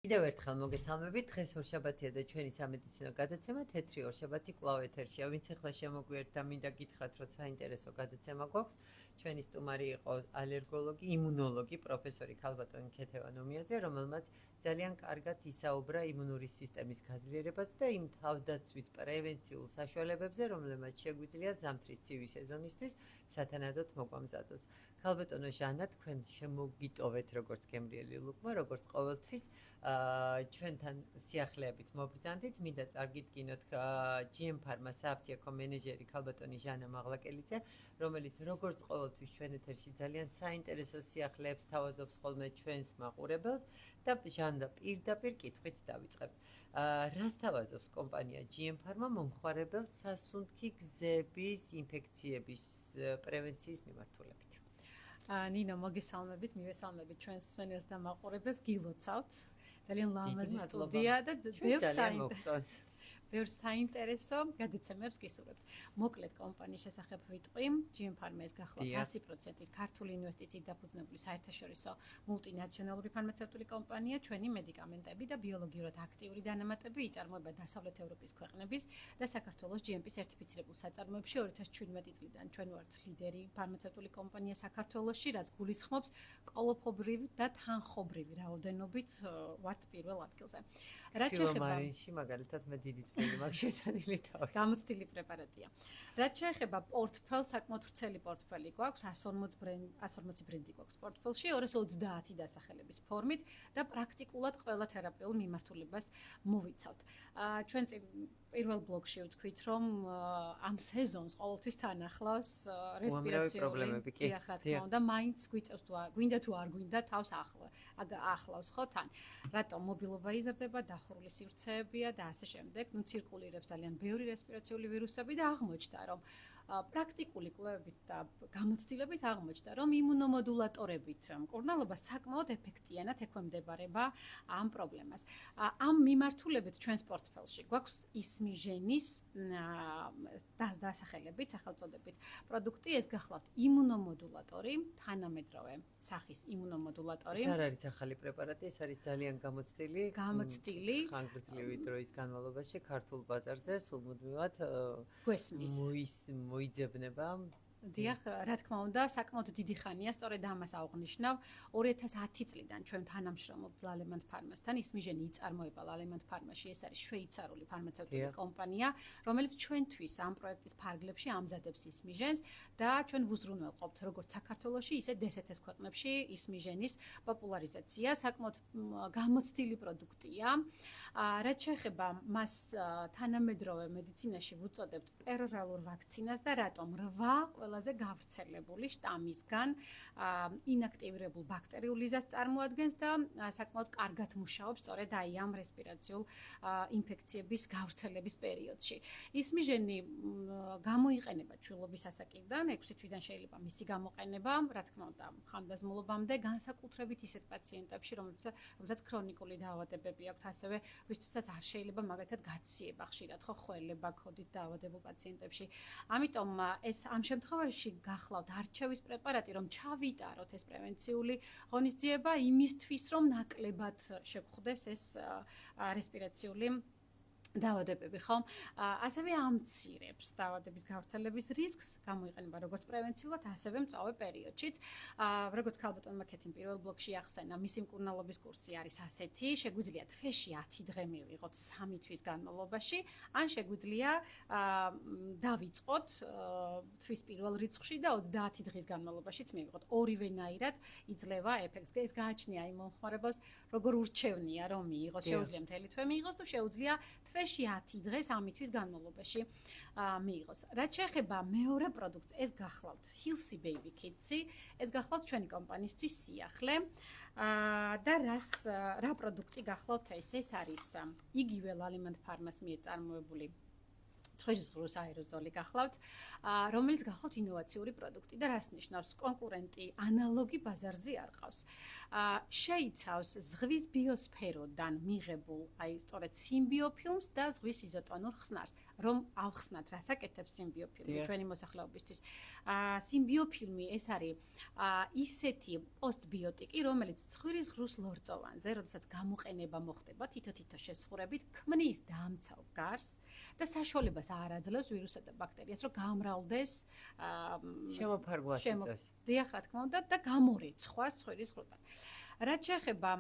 კიდევ ერთხელ მოგესალმებით. დღეს ორშაბათია და ჩვენი სამედიცინო გადაცემა თეთრი ორშაბათი კვლავ ეთერშია. ვინც ახლა შემოგვიერთდა, მინდა გითხრათ, რომ საინტერესო გადაცემა გვაქვს. ჩვენი სტუმარი იყო ალერგოლოგი, იმუნოლოგი, პროფესორი ქალბატონი ქეთევან ნომიაძე, რომელმაც ძალიან კარგად ისაუბრა იმუნური სისტემის გაძლიერებას და იმ თავდაცვით პრევენციულ საშუალებებზე, რომლებმაც შეგვიძლია ზამთრის ცივი სეზონისთვის სათანადოდ მოგვამზადოთ. ქალბატონო ჟანა, თქვენ შემოგიტოვეთ როგორც გემრიელი ლუკმა, როგორც ყოველთვის ჩვენთან სიახლეებით მობრძანდით. მინდა წარგიდგინოთ GM Pharma საფთიაქო მენეჯერი ქალბატონი ჟანა მაღლაკელიძე, რომელიც როგორც ყოველთვის ჩვენ ეთერში ძალიან საინტერესო სიახლეებს თავაზობს ხოლმე ჩვენს მაყურებელს და ჟანა პირდაპირ კითხვით დავიწყებთ. რას თავაზობს კომპანია GM Pharma მომხმარებელს სასუნთქი გზების ინფექციების პრევენციის მიმართულებით? ნინო, მოგესალმებით, მივესალმებით ჩვენს მსმენელს და მაყურებელს, გილოცავთ. ძალიან ლამაზი სტუდია და ბევრ საინტერესო გადაცემებს გისურვებთ. მოკლედ კომპანიის შესახებ ვიტყვი. GM Pharma-ის გახლავთ 100% ქართული ინვესტიციით დაფუძნებული საერთაშორისო მულტინაციონალური ფარმაცევტული კომპანია. ჩვენი მედიკამენტები და ბიოლოგიურად აქტიური დანამატები იწარმოება დასავლეთ ევროპის ქვეყნების და საქართველოს GMP სერტიფიცირებულ საწარმოებში. 2017 წლიდან ჩვენ ვართ ლიდერი ფარმაცევტული კომპანია საქართველოში, რაც გულისხმობს კოლოფობრივ და თანხობრივი რაოდენობით ვართ პირველ ადგილზე. რაც შეეხება მარინში მაგალითად მე დიდი წვლილი მაქვს შეცადილი თავი. გამოცდილი პრეპარატია. რაც შეეხება პორტფელს, საკმაოდ ვრცელი პორტფელი გვაქვს, 140 ბრენდი გვაქვს პორტფელში, 230 დასახელების ფორმით და პრაქტიკულად ყველა თერაპიულ მიმართულებას მოვიცავთ. ჩვენ პირველ ბლოკში ვთქვით, რომ ამ სეზონს ყოველთვის თან ახლავს რესპირაციული პრობლემები. რა თქმა უნდა, მაინც გვიწევს თუ გვინდა თუ არ გვინდა თავს ახლავს ხო თან. რატომ მობილობა იზრდება, დახურული სივრცეებია და ასე შემდეგ. ცირკულირებს ძალიან ბევრი რესპირაციული ვირუსები და აღმოჩნდა, რომ პრაქტიკული კვლევებით და გამოცდილებით აღმოჩნდა, რომ იმუნომოდულატორებით მკურნალობა საკმაოდ ეფექტიანად ექვემდებარება ამ პრობლემას. ამ მიმართულებით ჩვენს პორტფელში გვაქვს ისმიჟენის დასახელებით, სახელწოდებით პროდუქტი. ეს გახლავთ იმუნომოდულატორი, თანამედროვე სახის იმუნომოდულატორი. ეს არ არის ახალი პრეპარატი, ეს არის ძალიან გამოცდილი ხანგრძლივი დროის განმავლობაში ქართულ ბაზარზე სულმუდმივად მოიძებნება. დიახ, რა თქმა უნდა, საკმაოდ დიდი ხანია, სწორედ ამას აღვნიშნავ. 2010 წლიდან ჩვენ თანამშრომლობთ ლალემანთ ფარმასთან. ისმიჟენი იწარმოება ლალემანთ ფარმაში. ეს არის შვეიცარიული ფარმაცევტული კომპანია, რომელიც ჩვენთვის ამ პროექტის ფარგლებში ამზადებს ისმიჟენს და ჩვენ ვუზრუნველყოფთ როგორც საქართველოში, ისე DST-ს ქვეყნებში ისმიჟენის პოპულარიზაცია. საკმაოდ გამოცდილი პროდუქტია. რაც შეეხება მას თანამედროვე მედიცინაში ვუწოდებთ პერორალურ ვაქცინას და რატომ 8 ყველაზე გავრცელებული შტამისგან ინაქტივირებულ ბაქტერიულ ლიზას წარმოადგენს და საკმაოდ კარგად მუშაობს სწორედ აი ამ რესპირაციულ ინფექციების გავრცელების პერიოდში. ისმიჟენი გამოიყენება ჩვილობის ასაკიდან, 6 თვიდან შეიძლება მისი გამოყენება, რა თქმა უნდა, ხანდაზმულობამდე, განსაკუთრებით ისეთ პაციენტებში, რომელსაც ქრონიკული დაავადებები აქვთ, ასევე ვისთვისაც არ შეიძლება მაგალითად გაციება ხშირად ხო ხველება ქოდით დაავადებულ პაციენტებში. ამიტომ ეს ამ შემთხვევაში გახლავთ არჩევის პრეპარატი, რომ ჩავიტაროთ ეს პრევენციული ღონისძიება იმისთვის, რომ ნაკლებად შეგხვდეს ეს რესპირაციული დაავადებები, ხო? ასევე ამცირებს დაავადების გავრცელების რისკს, გამოიყენება როგორც პრევენციულად, ასევე მწვავე პერიოდშიც. როგორც ქალბატონმა ქეთიმ პირველ ბლოკში ახსენა, მისი მკურნალობის კურსი არის ასეთი, შეგვიძლია თვეში 10 დღე მივიღოთ 3 თვის განმავლობაში, ან შეგვიძლია დავიწყოთ თვის პირველ რიცხვში და 30 დღის განმავლობაშიც მივიღოთ. ორივენაირად იძლევა ეფექტს. ეს გააჩნია იმ მომხმარებელს, როგორ ურჩევნია რომ მიიღოს, შეუძლია მთელი თვე მიიღოს თუ შეუძლია 10 დღეს 3 თვის განმავლობაში მიიღოს. რაც შეეხება მეორე პროდუქტს, ეს გახლავთ Hilsi Baby Kids-ი, ეს გახლავთ ჩვენი კომპანიისთვის სიახლე. და რა პროდუქტი გახლავთ ეს არის იგივე ლალემანთ ფარმას მიერ წარმოებული ცხვირის ღრუს აეროზოლი გახლავთ, რომელიც გახლავთ ინოვაციური პროდუქტი და რას ნიშნავს? კონკურენტი, ანალოგი ბაზარზე არ ყავს. შეიცავს ზღვის ბიოსფეროდან მიღებულ, სწორედ სიმბიოფილმს და ზღვის იზოტონურ ხსნარს, რომ ავხსნათ, რას აკეთებს სიმბიოფილმი ჩვენი მოსახლეობისთვის. სიმბიოფილმი ეს არის ისეთი პოსტბიოტიკი, რომელიც ცხვირის ღრუს ლორწოვანზე, როდესაც გამოყენება მოხდება თითო-თითო შესხურებით, ქმნის დამცავ გარს და საშუალებას არ აძლევს ვირუსსა და ბაქტერიას, რომ გამრავლდეს შემოფარგლას იწევს. დიახ, რა თქმა უნდა, და გამორეცხვას ცხვირის ღრუდან. რაც შეეხება,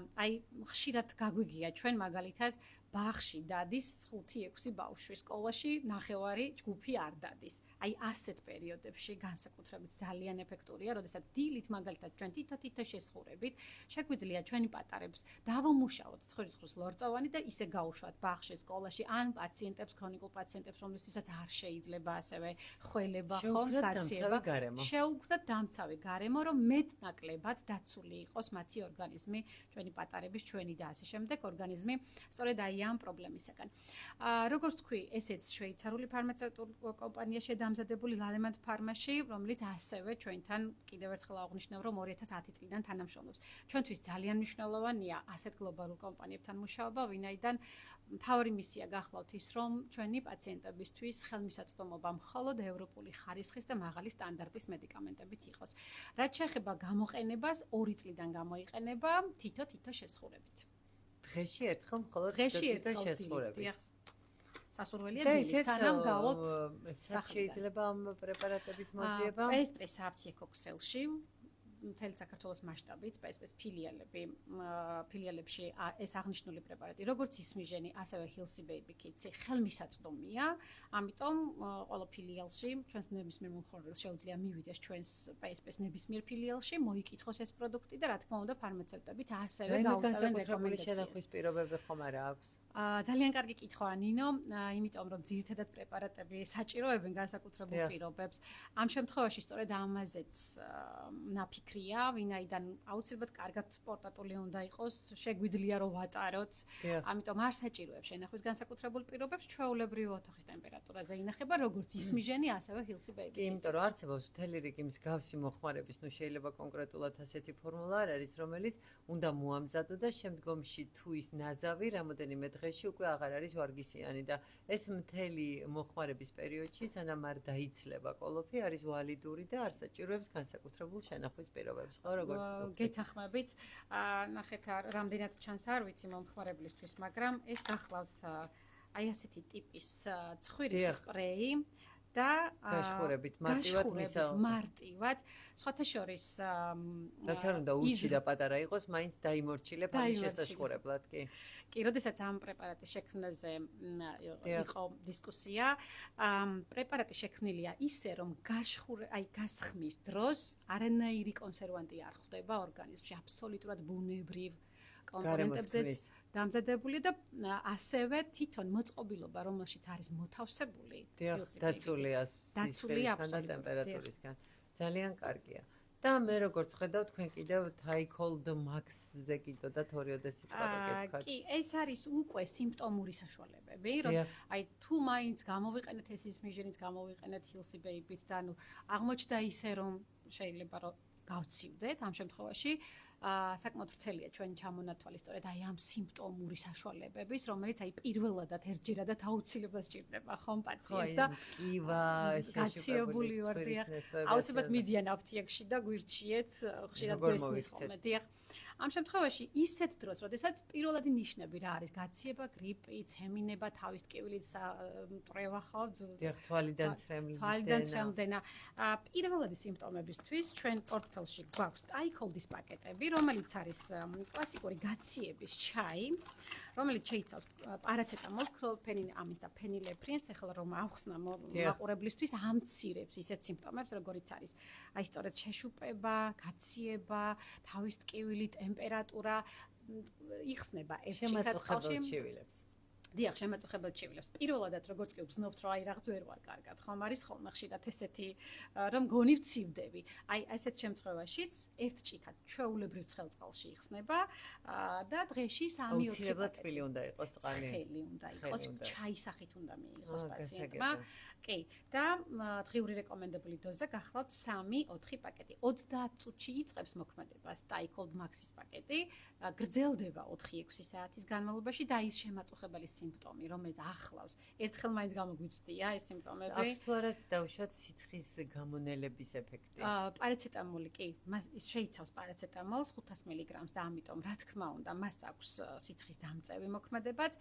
ხშირად გაგვიგია ჩვენ მაგალითად ბაღში დადის 5-6 ბავშვი სკოლაში, ნახევარი ჯგუფი არ დადის. ასეთ პერიოდებში განსაკუთრებით ძალიან ეფექტურია, როდესაც დილით მაგალითად ჩვენ თითო-თითო შესხურებით შეგვიძლია ჩვენი პატარებს დავამუშავოთ ცხვირის ღრუს ლორწოვანი და ისე გაუშვათ ბაღში, სკოლაში, ან პაციენტებს, ქრონიკულ პაციენტებს, რომლისთვისაც არ შეიძლება ასევე ხველება ხომ გაციება. შეუქმნათ დამცავი გარემო, რომ მეტნაკლებად დაცული იყოს მათი ორგანიზმი, ჩვენი პატარების, ჩვენი და ასე შემდეგ ორგანიზმი, სწორედ ამ პრობლემისაგან. როგორც თქვი, ესეც შვეიცარიული ფარმაცევტული კომპანია დამზადებული ლალემანთ ფარმაში, რომელიც ასევე ჩვენთან კიდევ ერთხელ აღვნიშნავ, რომ 2010 წლიდან თანამშრომლობს. ჩვენთვის ძალიან მნიშვნელოვანია ასეთ გლობალურ კომპანიებთან მუშაობა, ვინაიდან მთავარი მისია გახლავთ ის, რომ ჩვენი პაციენტებისთვის ხელმისაწვდომობა მხოლოდ ევროპული ხარისხის და მაღალი სტანდარტის მედიკამენტებით იყოს. რაც შეეხება გამოყენებას, 2 წლიდან გამოიყენება თითო-თითო შესხურებით. დღეში ერთხელ მხოლოდ თითო-თითო შესხურებით. სასურველია დილით, სანამ გავოთ შეიძლება ამ პრეპარატების მოძიება? PSP-ს აფთიაქო ქსელში, მთელი საქართველოს მასშტაბით, PSP-ს ფილიალებში ეს აღნიშნული პრეპარატი, როგორც ისმიჟენი, ასევე Healthy Baby Kits-ი ხელმისაწვდომია, ამიტომ ყველა ფილიალში, ჩვენს ნებისმიერ მომხმარებელს შეუძლია მივიდეს ჩვენს PSP-ს ნებისმიერ ფილიალში, მოიკითხოს ეს პროდუქტი და რა თქმა უნდა, ფარმაცევტებიც ასევე გაუწევენ რეკომენდაციას. შენახვის პირობები ხომ არა აქვს? ძალიან კარგი კითხვაა, ნინო, იმიტომ რომ ძირითადად პრეპარატები საჭიროებენ განსაკუთრებულ პირობებს. ამ შემთხვევაში სწორედ ამაზეც ნაფიქრია, ვინაიდან აუცილებლად კარგად პორტატული უნდა იყოს, შეგვიძლია რომ ვატაროთ. ამიტომ არ საჭიროებს შენახვის განსაკუთრებულ პირობებს, ჩვეულებრივ ოთახის ტემპერატურაზე ინახება, როგორც ისმიჟენი, ასევე Healthy Baby. იმიტომ რომ არსებობს მთელი რიგი მსგავსი მოხმარების, შეიძლება კონკრეტულად ასეთი ფორმულა არ არის, რომელიც უნდა მოამზადო და შემდგომში თუ ის ნაზავი რამოდენიმე დღეში უკვე აღარ არის ვარგისიანი და ეს მთელი მოხმარების პერიოდში სანამ არ დაიცლება კოლოფი არის ვალიდური და არ საჭიროებს განსაკუთრებულ შენახვის პირობებს, ხო, როგორც გეთანხმებით, ნახეთ რამდენად ჩანს არ ვიცი მომხმარებლისთვის, მაგრამ ეს გახლავთ ასეთი ტიპის ცხვირის სპრეი და გაშხურებით მარტივად სხვათა შორის რაც არ უნდა უჩი და პატარა იყოს, მაინც დაიმორჩილებ ამის შესაშხურებლად, კი. კი, როდესაც ამ პრეპარატის შექმნაზე იყო დისკუსია, პრეპარატი შექმნილია ისე, რომ გასხმის დროს არანაირი კონსერვანტი არ ხვდება ორგანიზმში, აბსოლუტურად ბუნებრივ კომპონენტებზეც დამზადებული და ასევე თვითონ მოწყობილობა, რომელშიც არის მოთავსებული, დაცულია აბსოლუტურად ტემპერატურისგან. ძალიან კარგია. და მე როგორც ხედავ, თქვენ კიდევ Thycold Max-ზე კიდოდათ 2 სიტყვა გეკითხათ. კი, ეს არის უკვე სიმპტომური საშუალებები, რომ თუ მაინც გამოვიყენეთ ეს ისმიჟენიც, გამოვიყენეთ Healthy Baby-ც და აღმოჩნდა ისე, რომ შეიძლება რომ გავცივდეთ ამ შემთხვევაში, საკმაოდ ვრცელია ჩვენი ჩამონათვალი სწორედ ამ სიმპტომური საშუალებების, რომელიც პირველადად ერთჯერადად აუცილებლად სჭირდება ხომ პაციენტს და გაციებული ვარდია. აუცილებლად მიდიან აფთიაქში და გვირჩიეთ, ხშირად გვესმის ხოლმე. დიახ. ამ შემთხვევაში ისეთ დროს, როდესაც პირველადი ნიშნები რა არის? გაციება, გრიპი, ცემინება, თავის ტკივილის მტრევა ხო? დიახ, თვალიდან ცრემლდენა. პირველადი სიმპტომებისთვის ჩვენ პორტფელში გვაქვს Thycold-ის პაკეტები, რომელიც არის კლასიკური გაციების ჩაი, რომელიც შეიცავს პარაცეტამოლს, ქლოროფენიამის და ფენილეფრინს, ახლა რომ ავხსნა მაყურებლისთვის ამცირებს ისეთ სიმპტომებს, როგორიც არის სწორედ შეშუპება, გაციება, თავის ტკივილი, ტემპერატურა, იხსნება ერთ ჩიქარწყალში. დიახ, შემაწუხებელ ჩივილებს. პირველადად როგორც კი ვგზნობთ, რომ აი რაღაც ვერ ვარ კარგად, ხომ არის ხოლმე ხშირად ესეთი რომ გონი ვცივდები. აი ესეთ შემთხვევაშიც ერთ ჭიქად ჩვეულებრივ ცხელწყალში იხსნება და დღეში 3-4 აუცილებლად თბილი უნდა იყოს წყალი. ცხელი უნდა იყოს, ჩაის სახით უნდა მიიღოს პაციენტმა. გასაგებია. კი, და დღიური რეკომენდებული დოზა გახლავთ 3-4 პაკეტი. 30 წუთში იწყებს მოქმედებას Tycold Max-ის პაკეტი, გრძელდება 4-6 საათის განმავლობაში და ის შემაწუხებელი სიმპტომი, რომელიც ახლავს, ერთხელ მაინც გამოგვიცდია ეს სიმპტომები. აქვს თუ არა დაუშვათ სიცხის გამონელების ეფექტი? პარაცეტამოლი კი, ის შეიცავს პარაცეტამოლს 500 მგ-ს და ამიტომ რა თქმა უნდა, მას აქვს სიცხის დამწევი მოქმედებაც,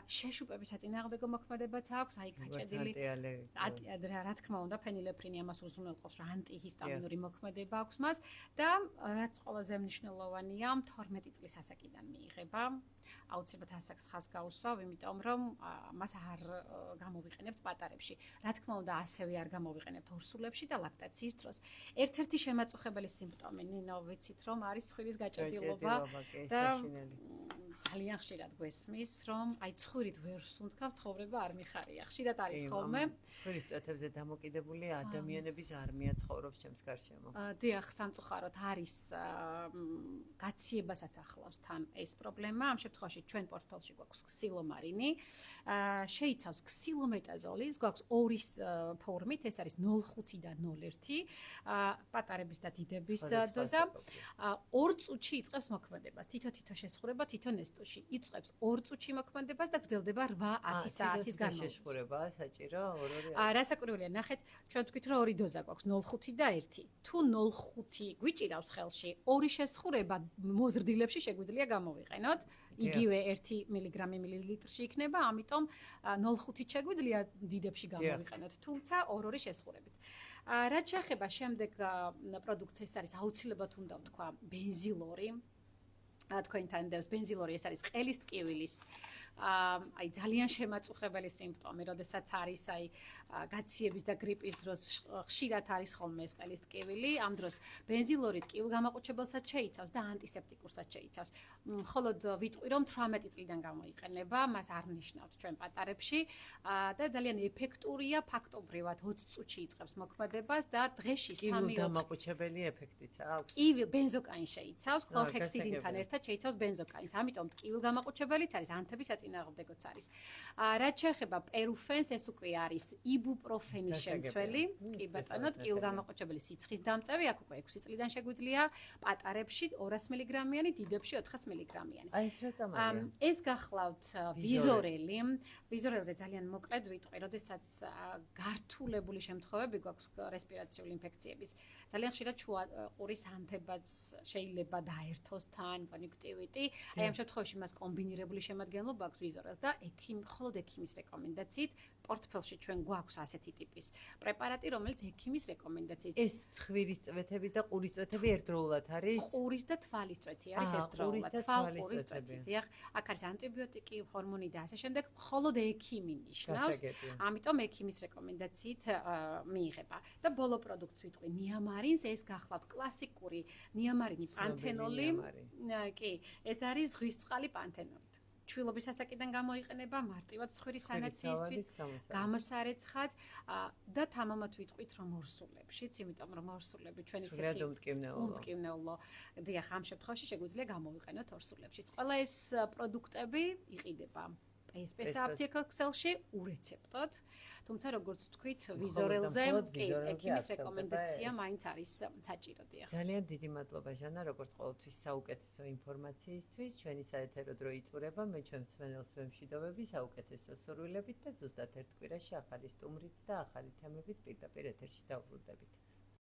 შეშუპების საწინააღმდეგო მოქმედებაც აქვს, აი გაჭედილი. რა თქმა უნდა, ფენილეფრინი ამას უზრუნველყოფს, რომ ანტიჰისტამინური მოქმედება აქვს მას და რაც ყველაზე მნიშვნელოვანია, 12 წლის ასაკიდან მიიღება. აუცილებლად ასაკს ხაზს გაუსვავ, იმიტომ რომ მას არ გამოვიყენებთ პატარებში. რა თქმა უნდა, ასევე არ გამოვიყენებთ ორსულებში და ლაქტაციის დროს. ერთ-ერთი შემაწუხებელი სიმპტომი, ნინო, ვიცით რომ არის ცხვირის გაჭედილობა და ძალიან ხშირად გვესმის, რომ აი ცხვირით ვერ სუნთქავ, ცხოვრება არ მიხარია. ხშირად არის ხოლმე. ცხვირის წვეთებზე დამოკიდებული ადამიანების არმია ცხოვრობს ჩემს გარშემო. დიახ, სამწუხაროდ არის გაციებასაც ახლავს თან ეს პრობლემა. ამ შემთხვევაში ჩვენ პორტფელში გვაქვს ქსილომარინი, შეიცავს ქსილომეტაზოლის, გვაქვს ორის ფორმით, ეს არის 0.5 და 0.1, პატარების და დიდების დოზა. 2 წუთში იწყებს მოქმედებას. თითო-თითო შესხურება, თითო ნესტოში. იწყებს 2 წუთში მოქმედებას და გრძელდება 8-10 საათის განმავლობაში. შესხურებაა საჭირო, ორი. რასაკვირველია, ნახეთ, ჩვენ ვთქვით, რომ 2 დოზა გვაქვს, 0.5 და 1. თუ 0.5 გვიჭირავს ხელში, 2 შესხურება მოზრდილებში შეგვიძლია გამოვიყენოთ. იგივე 1 მგ მილilitrში იქნება, ამიტომ 0.5 შეგვიძლია დიდებში გამოვიყენოთ, თუმცა 2 შესხურებით. რაც შეეხება შემდეგ პროდუქტს, ეს არის აუცილებლად უნდა ვთქვა ბენზილორი. თქვენთან დევს ბენზილორი, ეს არის ყელის ტკივილის აი ძალიან შემაწუხებელი სიმპტომი, როდესაც არის აი გაციების და გრიპის დროს ხშირად არის ხოლმე ეს ყელის ტკივილი, ამ დროს ბენზილორი ტკივილგამაყუჩებელსაც შეიცავს და ანტისეპტიკურსაც შეიცავს. მხოლოდ ვიტყვი რომ 18 წლიდან გამოიყენება, მას არ ნიშნავთ ჩვენ პატარებში და ძალიან ეფექტურია, ფაქტობრივად 20 წუთში იწყებს მოქმედებას და დღეში 3-4 ტკივილგამაყუჩებელი ეფექტიც აქვს. ტკივილი ბენზოკაინს შეიცავს, ქლორჰექსიდინთან ერთად შეიცავს ბენზოკაინს, ამიტომ ტკივილგამაყუჩებელიც არის, ანთების საწინააღმდეგოც არის. რაც შეეხება პერუფენს, ეს უკვე არის იბუპროფენის შემცველი, კი ბატონო, ტკივილგამაყუჩებელი სიცხის დამწევი, აქ უკვე 6 წლიდან შეგვიძლია პატარებში 200 მგ-იანი, დიდებში 400 მგ-იანი. აი ეს რა წამალია? ეს გახლავთ ვიზორელი. ვიზორელზე ძალიან მოკლედ ვიტყვი, როდესაც გართულებული შემთხვევები გვაქვს რესპირაციული ინფექციების. ძალიან ხშირად შუა ყურის ანთებაც შეიძლება დაერთოს თან კონjunktiviti. აი ამ შემთხვევაში მას კომბინირებული შემადგენლობა აქვს ვიზორელს და მხოლოდ ექიმის რეკომენდაციით პორტფელში ჩვენ გვაქვს ასეთი ტიპის პრეპარატი, რომელიც ექიმის რეკომენდაციით. ეს ცხვირის წვეთები და ყურის წვეთები ერთდროულად არის? ყურის და თვალის წვეთი არის ერთდროულად. თვალყურის წვეთი. დიახ, აქ არის ანტიბიოტიკი, ჰორმონი და ასე შემდეგ, მხოლოდ ექიმი ნიშნავს. ამიტომ ექიმის რეკომენდაციით მიიღება. და ბოლო პროდუქტს ვიტყვი ნიამარინს, ეს გახლავთ კლასიკური ნიამარინი პანთენოლი. კი, ეს არის ზღვისწყალი პანთენოლი. ჩვილობის ასაკიდან გამოიყენება მარტივად ცხვირის სანაციისთვის, გამოსარეცხად და თამამად ვიტყვით რომ ორსულებშიც, იმიტომ რომ ორსულები ჩვენ ისეთი უმტკივნეულო. დიახ, ამ შემთხვევაში შეგვიძლია გამოვიყენოთ ორსულებშიც. ყველა ეს პროდუქტები იყიდება PSP-ს აპთეკაში ურეცეპტოდ, თუმცა როგორც ვთქვით, ვიზორელზე ექიმის რეკომენდაცია მაინც არის საჭირო. დიახ. ძალიან დიდი მადლობა ჟანა, როგორც ყოველთვის საუკეთესო ინფორმაციისთვის. ჩვენი საეთერო დრო იწურება, მე ჩვენ მსმენელს ვემშვიდობები საუკეთესო სურვილებით და ზუსტად ერთ კვირაში ახალი სტუმრით და ახალი თემებით პირდაპირ ეთერში დავბრუნდებით.